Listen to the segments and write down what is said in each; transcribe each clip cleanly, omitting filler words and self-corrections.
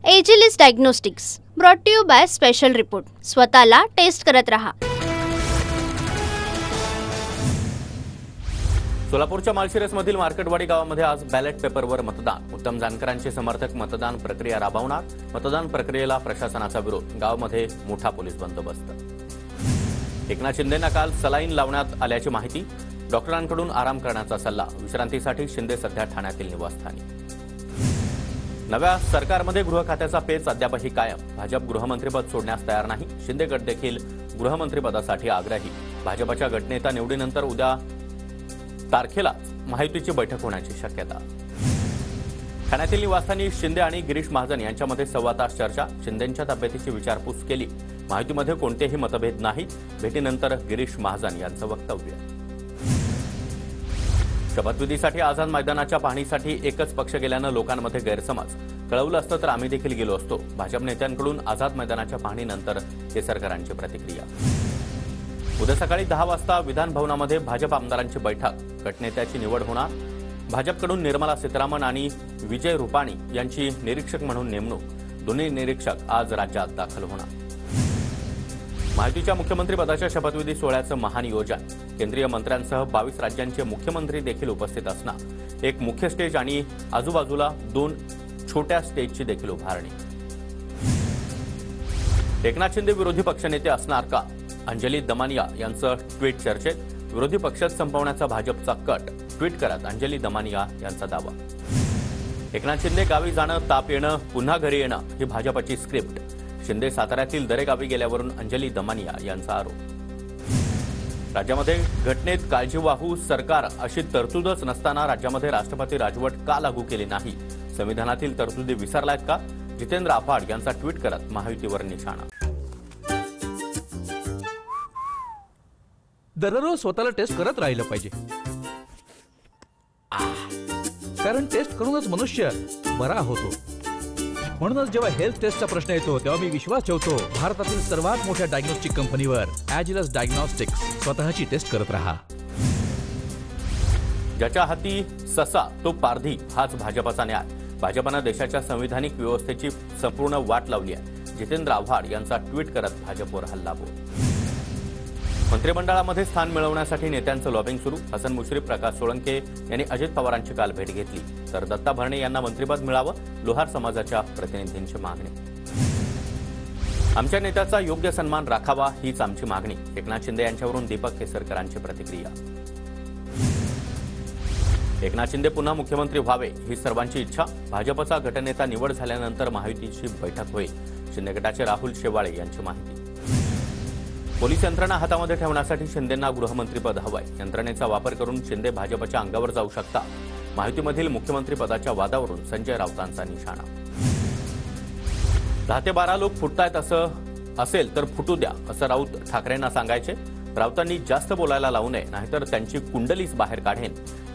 Agilus diagnostics brought to you by special report. स्वतःला test करत रहा. सोलापूरच्या माळशिरसमधील मार्केटवाडी गावामध्ये आज बॅलेट पेपरवर मतदान. उत्तम जानकरांचे समर्थक मतदान प्रक्रिया राबवणार. मतदान प्रक्रियेला प्रशासनाचा विरोध. गावामध्ये मोठा पोलीस बंदोबस्त. एकनाथ शिंदेंना काल सलाईन लावण्यात आल्याची माहिती. डॉक्टरांकडून आराम करण्याचा सल्ला. विश्रांतीसाठी शिंदे सध्या ठाण्यातील निवासस्थानी. नव्या सरकारमध्ये गृह खात्याचा पेच अद्यापही कायम. भाजप गृहमंत्रीपद सोडण्यास तयार नाही. शिंदे गट देखील गृहमंत्रीपदासाठी आग्रही. भाजपच्या गटनेता निवडीनंतर उद्या तारखेला महायुतीची बैठक होण्याची शक्यता. ठाण्यातील निवासस्थानी शिंदे आणि गिरीश महाजन यांच्यामध्ये सव्वा तास चर्चा. शिंदेंच्या तब्येतीची विचारपूस केली. महायुतीमध्ये कोणतेही मतभेद नाही. भेटीनंतर गिरीश महाजन यांचं वक्तव्य. शपथविधीसाठी आझाद मैदानाच्या पाहणीसाठी एकच पक्ष गेल्यानं लोकांमध्ये गैरसमज. कळवलं असतं तर आम्ही देखील गेलो असतो. भाजप नेत्यांकडून आझाद मैदानाच्या पाहणीनंतर केसरकरांची प्रतिक्रिया. उद्या सकाळी 10 वाजता विधान भवनामध्ये भाजप आमदारांची बैठक. गटनेत्याची निवड होणार. भाजपकडून निर्मला सीतारामन आणि विजय रुपाणी यांची निरीक्षक म्हणून नेमणूक. दोन्ही निरीक्षक आज राज्यात दाखल होणार. महायुतीच्या मुख्यमंत्रीपदाच्या शपथविधी सोहळ्याचं महानियोजन. केंद्रीय मंत्र्यांसह 22 राज्यांचे मुख्यमंत्री देखील उपस्थित असणार. एक मुख्य स्टेज आणि आजूबाजूला 2 छोट्या स्टेजची देखील उभारणी. एकनाथ शिंदे विरोधी पक्षनेते असणार का? अंजली दमानिया यांचं ट्विट चर्चेत. विरोधी पक्षच संपवण्याचा भाजपचा कट. ट्विट करत अंजली दमानिया यांचा दावा. एकनाथ शिंदे गावी जाणं, ताप येणं, पुन्हा घरी येणं ही भाजपची स्क्रिप्ट. शिंदे साताऱ्यातील दरेगावी गेल्यावरून अंजली दमानिया यांचा आरोप. राज्यामध्ये घटनेत काळजीवाहू सरकार अशी तरतूदच नसताना राज्यामध्ये राष्ट्रपती राजवट का लागू केली नाही? संविधानातील तरतुदी विसरलायत का? जितेंद्र आव्हाड यांचा ट्विट करत महायुतीवर निशाणा. दररोज स्वतःला टेस्ट करत राहिलं पाहिजे, कारण टेस्ट करूनच मनुष्य बरा होतो. म्हणूनच जेव्हा हेल्थ टेस्टचा प्रश्न येतो तेव्हा मी विश्वास ठेवतो भारतातील सर्वात मोठ्या डायग्नोस्टिक कंपनीवर, एजिलिस डायग्नोस्टिक्स. स्वतःची टेस्ट करत रहा. ज्याच्या हाती ससा तो पारधी हाच भाजपचा न्याय. भाजपनं देशाच्या संविधानिक व्यवस्थेची संपूर्ण वाट लावली आहे. जितेंद्र आव्हाड यांचा ट्विट करत भाजपवर हल्लाबोल. मंत्रिमंडळामध्ये स्थान मिळवण्यासाठी नेत्यांचं लॉबिंग सुरू. हसन मुश्रीफ, प्रकाश सोळंके यांनी अजित पवारांची काल भेट घेतली. तर दत्ता भरणे यांना मंत्रिपद मिळावं, लोहार समाजाच्या प्रतिनिधींची मागणी. आमच्या नेत्याचा योग्य सन्मान राखावा हीच आमची मागणी. एकनाथ शिंदे यांच्यावरून दीपक केसरकरांची प्रतिक्रिया. एकनाथ शिंदे पुन्हा मुख्यमंत्री व्हावे ही सर्वांची इच्छा. भाजपचा गटनेता निवड झाल्यानंतर महायुतीची बैठक होईल. शिंदे गटाचे राहुल शेवाळे यांची माहिती. पोलीस यंत्रणा हातामध्ये ठेवण्यासाठी शिंदेंना गृहमंत्रीपद हवंय. यंत्रणेचा वापर करून शिंदे भाजपच्या अंगावर जाऊ शकता. महायुतीमधील मुख्यमंत्रीपदाच्या वादावरून संजय राऊतांचा निशाणा. 10 ते 12 लोक फुटतायत असं असेल तर फुटू द्या असं राऊत ठाकरेंना सांगायचे. राऊतांनी जास्त बोलायला लावू नये, नाहीतर त्यांची कुंडलीच बाहेर काढेन.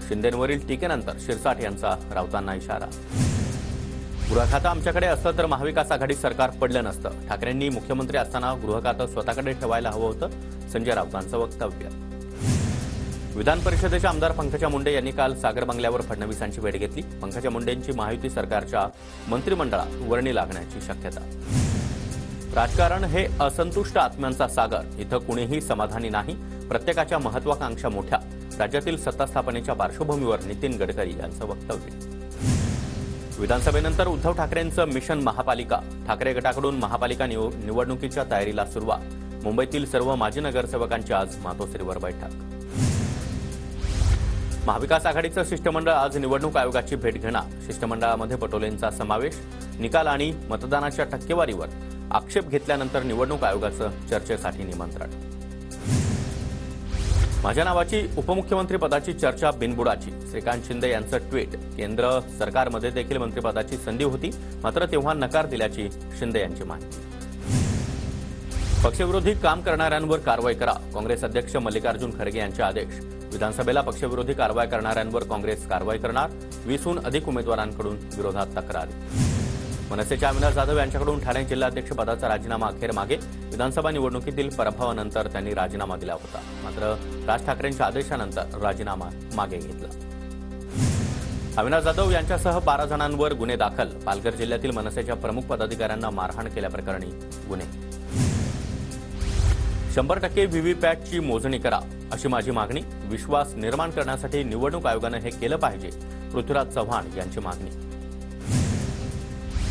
शिंदेंवरील टीकेनंतर शिरसाट यांचा राऊतांना इशारा. गृह खातं आमच्याकडे असतं तर महाविकास आघाडी सरकार पडलं नसतं. ठाकरेंनी मुख्यमंत्री असताना गृह खातं स्वतःकडे ठेवायला हवं होतं. संजय राऊतांचं वक्तव्य. विधान परिषदेचे आमदार पंकजा मुंडे यांनी काल सागर बंगल्यावर फडणवीसांची भेट घेतली. पंकजा मुंडेंची महायुती सरकारच्या मंत्रिमंडळात वर्णी लागण्याची शक्यता. राजकारण हे असंतुष्ट आत्म्यांचा सागर. इथं कुणीही समाधानी नाही. प्रत्येकाच्या महत्वाकांक्षा मोठ्या. राज्यातील सत्ता स्थापनेच्या पार्श्वभूमीवर नितीन गडकरी यांचं वक्तव्य. विधानसभेनंतर उद्धव ठाकरेंचं मिशन महापालिका. ठाकरे गटाकडून महापालिका निवडणुकीच्या तयारीला सुरुवात. मुंबईतील सर्व माजी नगरसेवकांची आज मातोश्रीवर बैठक. महाविकास आघाडीचं शिष्टमंडळ आज निवडणूक आयोगाची भेट घेणार. शिष्टमंडळामध्ये पटोलेंचा समावेश. निकाल आणि मतदानाच्या टक्केवारीवर आक्षेप घेतल्यानंतर निवडणूक आयोगाचं चर्चेसाठी निमंत्रण. माझ्या नावाची उपमुख्यमंत्रीपदाची चर्चा बिनबुडाची. श्रीकांत शिंदे यांचं ट्विट. केंद्र सरकारमध्ये देखील मंत्रिपदाची संधी होती, मात्र तेव्हा नकार दिल्याची शिंदे यांची माहिती. पक्षविरोधी काम करणाऱ्यांवर कारवाई करा. काँग्रेस अध्यक्ष मल्लिकार्जुन खरगे यांचे आदेश. विधानसभेला पक्षविरोधी कारवाई करणाऱ्यांवर काँग्रेस कारवाई करणार. 20हून अधिक उमेदवारांकडून विरोधात तक्रार. मनसेचे अविनाश जाधव यांच्याकडून ठाणे जिल्हाध्यक्षपदाचा राजीनामा अखेर मागे. विधानसभा निवडणुकीतील पराभवानंतर त्यांनी राजीनामा दिला होता, मात्र राज ठाकरेंच्या आदेशानंतर राजीनामा मागे घेतला. अविनाश जाधव यांच्यासह 12 जणांवर गुन्हे दाखल. पालघर जिल्ह्यातील मनसेच्या प्रमुख पदाधिकाऱ्यांना मारहाण केल्याप्रकरणी गुन्हे. 100% व्हीव्हीपॅटची मोजणी करा अशी माझी मागणी. विश्वास निर्माण करण्यासाठी निवडणूक आयोगानं हे केलं पाहिजे. पृथ्वीराज चव्हाण यांची मागणी.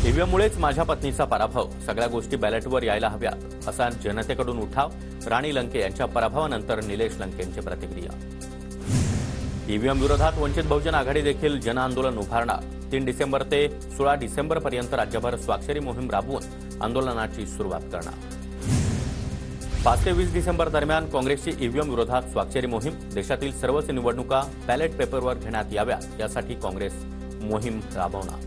ईव्हीएममुळेच माझ्या पत्नीचा पराभव. सगळ्या गोष्टी बॅलेटवर यायला हव्यात असा जनतेकडून उठाव. राणी लंके यांच्या पराभवानंतर निलेश लंकेंची प्रतिक्रिया. ईव्हीएम विरोधात वंचित बहुजन आघाडी देखील जनआंदोलन उभारणार. 3 डिसेंबर ते 16 डिसेंबरपर्यंत राज्यभर स्वाक्षरी मोहीम राबवून आंदोलनाची सुरुवात करणार. 5 ते 20 डिसेंबर दरम्यान काँग्रेसची ईव्हीएम विरोधात स्वाक्षरी मोहीम. देशातील सर्वच निवडणुका बॅलेट पेपरवर घेण्यात याव्यात यासाठी काँग्रेस मोहीम राबवणार.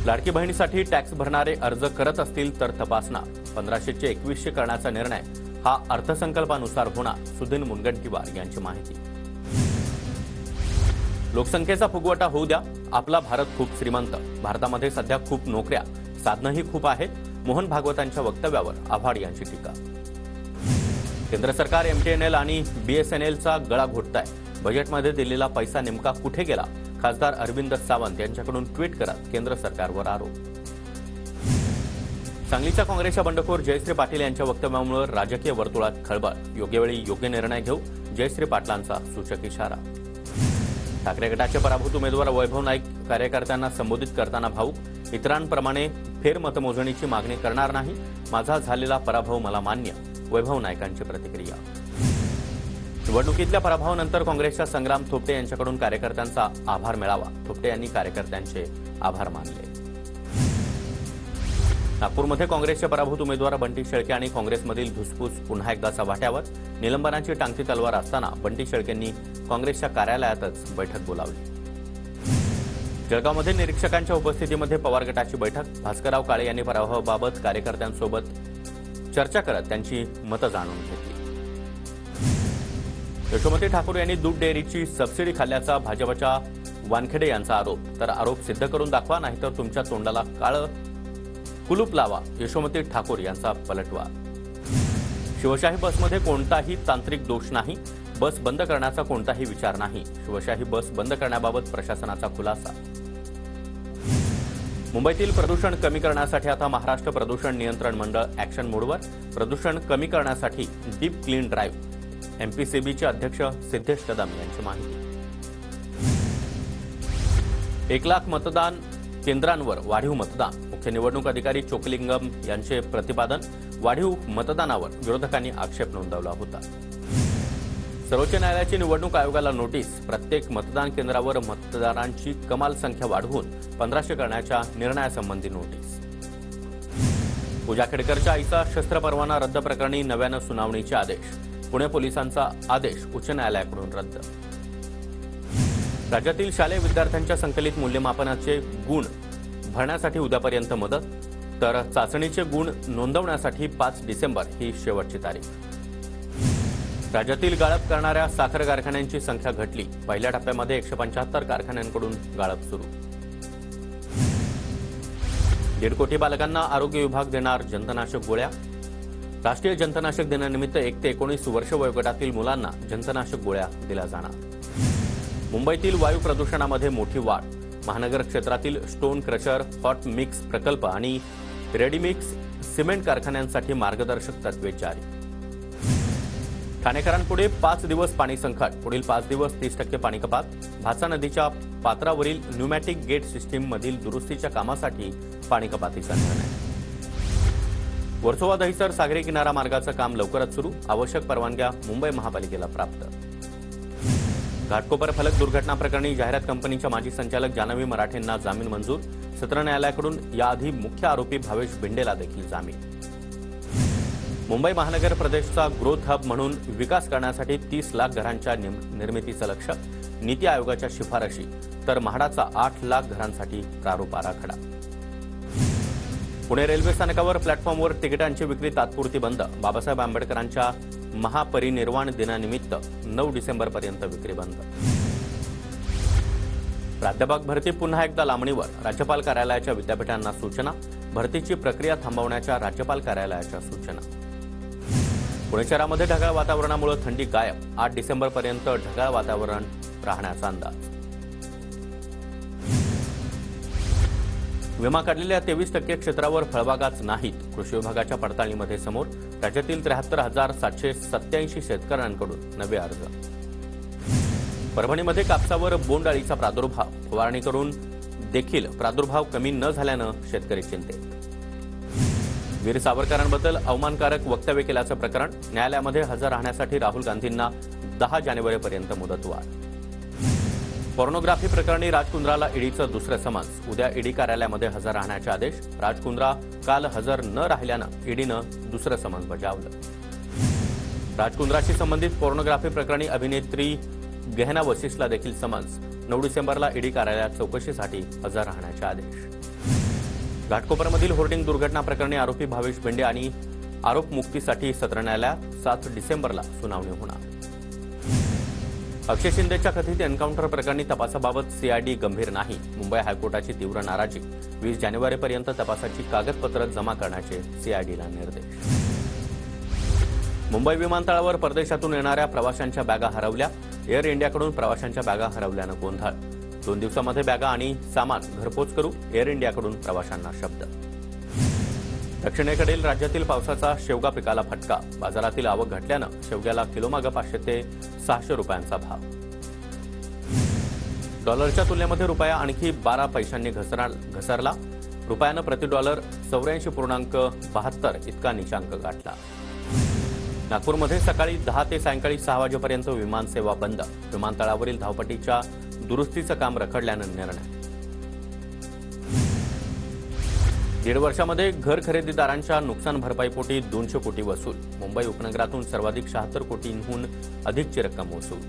लाडकी बहिणीसाठी टॅक्स भरणारे अर्ज करत असतील तर तपासणार. 1500 चे 2100 करण्याचा निर्णय हा अर्थसंकल्पानुसार होणार. सुधीर मुनगंटीवार यांची माहिती. लोकसंख्येचा फुगवटा होऊ द्या. आपला भारत खूप श्रीमंत. भारतामध्ये सध्या खूप नोकऱ्या, साधनंही खूप आहेत. मोहन भागवतांच्या वक्तव्यावर आव्हाड यांची टीका. केंद्र सरकार एमटीएनएल आणि बीएसएनएलचा गळा घोटतंय. बजेटमध्ये दिलेला पैसा नेमका कुठे गेला? खासदार अरविंद सावंत यांच्याकडून ट्विट करत केंद्र सरकारवर आरोप. सांगलीच्या काँग्रेसच्या बंडखोर जयश्री पाटील यांच्या वक्तव्यामुळे राजकीय वर्तुळात खळबळ. योग्य वेळी योग्य निर्णय घेऊ, जयश्री पाटलांचा सूचक इशारा. ठाकरे गटाचे पराभूत उमेदवार वैभव नाईक कार्यकर्त्यांना संबोधित करताना भाऊक. इतरांप्रमाणे फेरमतमोजणीची मागणी करणार नाही. माझा झालेला पराभव मला मान्य. वैभव नाईकांची प्रतिक्रिया. निवडणुकीतल्या पराभवानंतर काँग्रेसच्या संग्राम थोपटे यांच्याकडून कार्यकर्त्यांचा आभार मिळावा. थोपटे यांनी कार्यकर्त्यांचे आभार मानले. नागपूरमध्ये काँग्रेसचे पराभूत उमेदवार बंटी शेळके आणि काँग्रेसमधील धुसफूस पुन्हा एकदा चव्हाट्यावर. निलंबनाची टांगती तलवार असताना बंटी शेळकेंनी काँग्रेसच्या कार्यालयातच बैठक बोलावली. जळगावमध्ये निरीक्षकांच्या उपस्थितीमध्ये पवार गटाची बैठक. भास्करराव काळे यांनी पराभवाबाबत कार्यकर्त्यांसोबत चर्चा करत त्यांची मतं जाणून घेतली. यशोमती ठाकूर यांनी दूध डेअरीची सबसिडी खाल्ल्याचा भाजपच्या वानखेडे यांचा आरोप. तर आरोप सिद्ध करून दाखवा, नाहीतर तुमच्या तोंडाला काळं कुलूप लावा. यशोमती ठाकूर यांचा पलटवार. शिवशाही बसमध्ये कोणताही तांत्रिक दोष नाही. बस बंद करण्याचा कोणताही विचार नाही. शिवशाही बस बंद करण्याबाबत प्रशासनाचा खुलासा. मुंबईतील प्रदूषण कमी करण्यासाठी आता महाराष्ट्र प्रदूषण नियंत्रण मंडळ ॲक्शन मोडवर. प्रदूषण कमी करण्यासाठी डीप क्लीन ड्राईव्ह. एमपीसीबीचे अध्यक्ष सिद्धेश कदम यांची माहिती. 1 लाख मतदान केंद्रांवर वाढीव मतदान. मुख्य निवडणूक अधिकारी चोकलिंगम यांचे प्रतिपादन. वाढीव मतदानावर विरोधकांनी आक्षेप नोंदवला होता. सर्वोच्च न्यायालयाची निवडणूक आयोगाला नोटीस. प्रत्येक मतदान केंद्रावर मतदारांची कमाल संख्या वाढवून 1500 करण्याच्या निर्णयासंबंधी नोटीस. पूजा खेडकरच्या आईचा शस्त्र परवाना रद्द प्रकरणी नव्यानं सुनावणीचे आदेश. पुणे पोलिसांचा आदेश उच्च न्यायालयाकडून रद्द. राज्यातील शालेय विद्यार्थ्यांच्या संकलित मूल्यमापनाचे गुण भरण्यासाठी उद्यापर्यंत मदत. तर चाचणीचे गुण नोंदवण्यासाठी 5 डिसेंबर ही शेवटची तारीख. राज्यातील गाळप करणाऱ्या साखर कारखान्यांची संख्या घटली. पहिल्या टप्प्यामध्ये 175 कारखान्यांकडून गाळप सुरू. 1.5 कोटी बालकांना आरोग्य विभाग देणार जंतनाशक गोळ्या. राष्ट्रीय जंतनाशक दिनानिमित्त 1 ते 19 वर्ष वयोगटातील मुलांना जंतनाशक गोळ्या दिल्या जाणार. मुंबईतील वायू प्रदूषणामध्ये मोठी वाढ. महानगर क्षेत्रातील स्टोन क्रशर, हॉट मिक्स प्रकल्प आणि रेडीमिक्स सिमेंट कारखान्यांसाठी मार्गदर्शक तत्त्वे जारी. ठाणेकरांपुढे 5 दिवस पाणी संकट. पुढील 5 दिवस 30% पाणी कपात. भाचा नदीच्या पात्रावरील न्यूमॅटिक गेट सिस्टीममधील दुरुस्तीच्या कामासाठी पाणी कपातीचा निर्णय. वर्सोवा दहिसर सागरी किनारा मार्गाचं काम लवकरच सुरू. आवश्यक परवानग्या मुंबई महापालिकेला प्राप्त. घाटकोपर फलक दुर्घटना प्रकरणी जाहिरात कंपनीच्या माजी संचालक जान्हवी मराठेंना जामीन मंजूर. सत्र न्यायालयाकडून याआधी मुख्य आरोपी भावेश भिंडेला देखील जामीन. मुंबई महानगर प्रदेशचा ग्रोथ हब म्हणून विकास करण्यासाठी 30 लाख घरांच्या निर्मितीचं लक्ष्य. नीती आयोगाच्या शिफारशी. तर म्हाडाचा 8 लाख घरांसाठी प्रारूप आराखडा. पुणे रेल्वे स्थानकावर प्लॅटफॉर्मवर तिकिटांची विक्री तात्पुरती बंद. बाबासाहेब आंबेडकरांच्या महापरिनिर्वाण दिनानिमित्त 9 डिसेंबरपर्यंत विक्री बंद. प्राध्यापक भरती पुन्हा एकदा लांबणीवर. राज्यपाल कार्यालयाच्या विद्यापीठांना सूचना. भरतीची प्रक्रिया थांबवण्याच्या राज्यपाल कार्यालयाच्या सूचना. पुणे शहरामध्ये ढगाळ वातावरणामुळे थंडी गायब. 8 डिसेंबरपर्यंत ढगाळ वातावरण राहण्याचा अंदाज. विमा काढलेल्या 23% क्षेत्रावर फळबागाच नाहीत. कृषी विभागाच्या पडताळणीमध्ये समोर राज्यातील 73,787 शेतकऱ्यांकडून नवे अर्ज. परभणीमध्ये कापसावर बोंडअळीचा प्रादुर्भाव, फवारणी करून देखील प्रादुर्भाव कमी न झाल्यानं शेतकरी चिंतेत. वीर सावरकरांबद्दल अवमानकारक वक्तव्य केल्याचं प्रकरण, न्यायालयामध्ये हजर राहण्यासाठी राहुल गांधींना 10 जानेवारीपर्यंत मुदतवाढ. पॉर्नोग्राफी प्रकरणी राज कुंद्राला ईडीचं दुसरं समन्स, उद्या ईडी कार्यालयामध्ये हजर राहण्याचे आदेश. राज कुंद्रा काल हजर न राहिल्यानं ईडीनं दुसरं समन्स बजावलं. राज कुंद्राशी संबंधित पॉर्नोग्राफी प्रकरणी अभिनेत्री गहना वशिष्ठला देखील समन्स. 9 डिसेंबरला ईडी कार्यालयात चौकशीसाठी हजर राहण्याचे आदेश. घाटकोपरमधील होर्डिंग दुर्घटना प्रकरणी आरोपी भावेश बेंडे आणि आरोप मुक्तीसाठी सत्र न्यायालयात 7 डिसेंबरला सुनावणी होणार. अक्षय शिंदेच्या कथित एन्काउंटर प्रकरणी तपासाबाबत सीआयडी गंभीर नाही, मुंबई हायकोर्टाची तीव्र नाराजी. 20 जानेवारीपर्यंत तपासाची कागदपत्र जमा करण्याचे सीआयडीला निर्देश. मुंबई विमानतळावर परदेशातून येणाऱ्या प्रवाशांच्या बॅगा हरवल्या. एअर इंडियाकडून प्रवाशांच्या बॅगा हरवल्यानं गोंधळ. 2 दिवसांमध्ये बॅगा आणि सामान घरपोच करू, एअर इंडियाकडून प्रवाशांना शब्द. दक्षिणेकडील राज्यातील पावसाचा शेवगा पिकाला फटका, बाजारातील आवक घटल्यानं शेवग्याला किलोमागे 500 ते 600 रुपयांचा भाव. डॉलरच्या तुलनेमध्ये रुपया आणखी 12 पैशांनी घसरला. रुपयानं प्रति डॉलर 84.72 इतका नीचांक गाठला. नागपूरमध्ये सकाळी 10 ते सायंकाळी 6 वाजेपर्यंत विमानसेवा बंद. विमानतळावरील धावपट्टीच्या दुरुस्तीचं काम रखडल्यानं निर्णय. 1.5 वर्षामध्ये घर खरेदीदारांच्या नुकसान भरपाईपोटी 200 कोटी वसूल. मुंबई उपनगरातून सर्वाधिक 76 कोटींहून अधिकची रक्कम वसूल.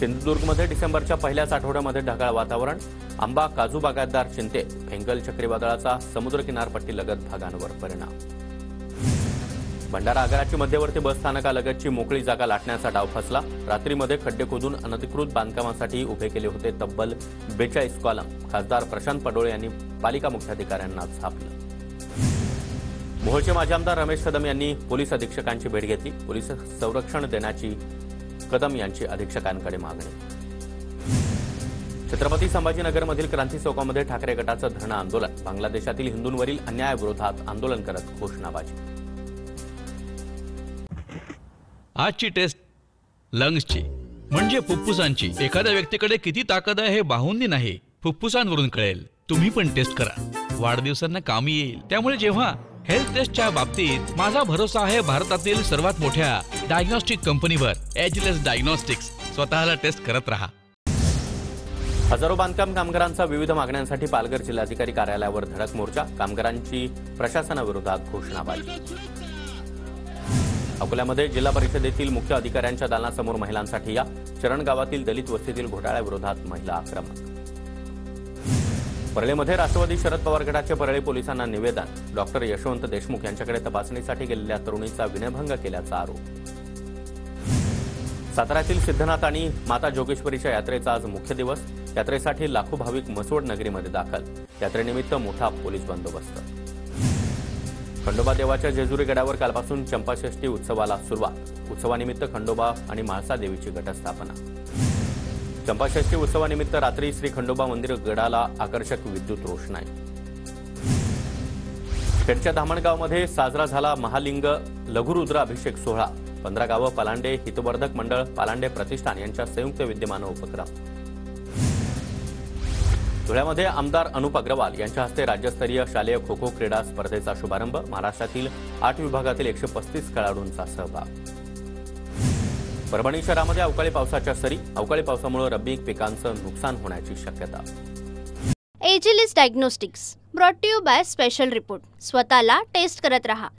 सिंधुदुर्गमध्ये डिसेंबरच्या पहिल्याच आठवड्यामध्ये ढगाळ वातावरण. आंबा काजू बागायतदार चिंतेत. फेंगल चक्रीवादळाचा समुद्र किनारपट्टीलगत भागांवर परिणाम. भंडारा आगाराची मध्यवर्ती बस स्थानकालगतची मोकळी जागा लाटण्याचा डाव फसला. रात्रीमध्ये खड्डे खोदून अनधिकृत बांधकामासाठी उभे केले होते तब्बल 42 कॉलम. खासदार प्रशांत पडोळे यांनी पालिका मुख्याधिकाऱ्यांना झापलं. मोहोळचे माजी आमदार रमेश कदम यांनी पोलीस अधीक्षकांची भेट घेतली. पोलीस संरक्षण देण्याची कदम यांची अधीक्षकांकडे मागणी. छत्रपती संभाजीनगरमधील क्रांती चौकामध्ये ठाकरे गटाचं धरणं आंदोलन. बांगलादेशातील हिंदूंवरील अन्यायाविरोधात आंदोलन करत घोषणाबाजी. आजची टेस्ट लंग्सची म्हणजे फुफ्फुसांची. एखाद्या व्यक्तीकडे किती ताकद आहे हे बाहुंनी नाही, फुफ्फुसांवरून कळेल. तुम्ही पण टेस्ट करा, वाढदिवसांना कामी येईल. त्यामुळे जेव्हा हेल्थ टेस्टच्या बाबतीत माझा भरोसा आहे भारतातील सर्वात मोठ्या डायग्नोस्टिक कंपनीवर, एजलेस डायग्नोस्टिक्स. स्वतःला टेस्ट करत राहा. हजारो बांधकाम कामगारांचा विविध मागण्यांसाठी पालघर जिल्हाधिकारी कार्यालयावर धडक मोर्चा. कामगारांची प्रशासनाविरोधात घोषणाबाजी. अकोल्यामध्ये जिल्हा परिषदेतील मुख्य अधिकाऱ्यांच्या दालनासमोर महिलांसाठी या. चरण गावातील दलित वस्तीतील घोटाळ्याविरोधात महिला आक्रमक. परळीमध्ये राष्ट्रवादी शरद पवार गटाचे परळी पोलिसांना निवेदन. डॉक्टर यशवंत देशमुख यांच्याकडे तपासणीसाठी गेलेल्या तरुणीचा विनयभंग केल्याचा आरोप. साताऱ्यातील सिद्धनाथ आणि माता जोगेश्वरीच्या यात्रेचा आज मुख्य दिवस. यात्रेसाठी लाखो भाविक मसवड नगरीमध्ये दाखल. यात्रेनिमित्त मोठा पोलीस बंदोबस्त. खंडोबा देवाच्या जेजुरी गडावर कालपासून चंपाषष्ठी उत्सवाला सुरुवात. उत्सवानिमित्त खंडोबा आणि म्हाळसा देवीची घटस्थापना. चंपाषष्ठी उत्सवानिमित्त रात्री श्री खंडोबा मंदिर गडाला आकर्षक विद्युत रोषणाई. खेडच्या धामणगावमध्ये साजरा झाला महालिंग लघुरुद्र अभिषेक सोहळा. 15 गावं पलांडे हितवर्धक मंडळ, पालांडे प्रतिष्ठान यांच्या संयुक्त विद्यमानं उपक्रम. धुळ्यामध्ये आमदार अनुप अग्रवाल यांच्या हस्ते राज्यस्तरीय शालेय खो खो क्रीडा स्पर्धेचा शुभारंभ. महाराष्ट्रातील 8 विभागातील 135 खेळाडूंचा सहभाग. परभणी शहरामध्ये अवकाळी पावसाच्या सरी. अवकाळी पावसामुळे रब्बी पिकांचं नुकसान होण्याची शक्यता. Agilus diagnostics brought to you by special report. स्वतःला टेस्ट करत रहा.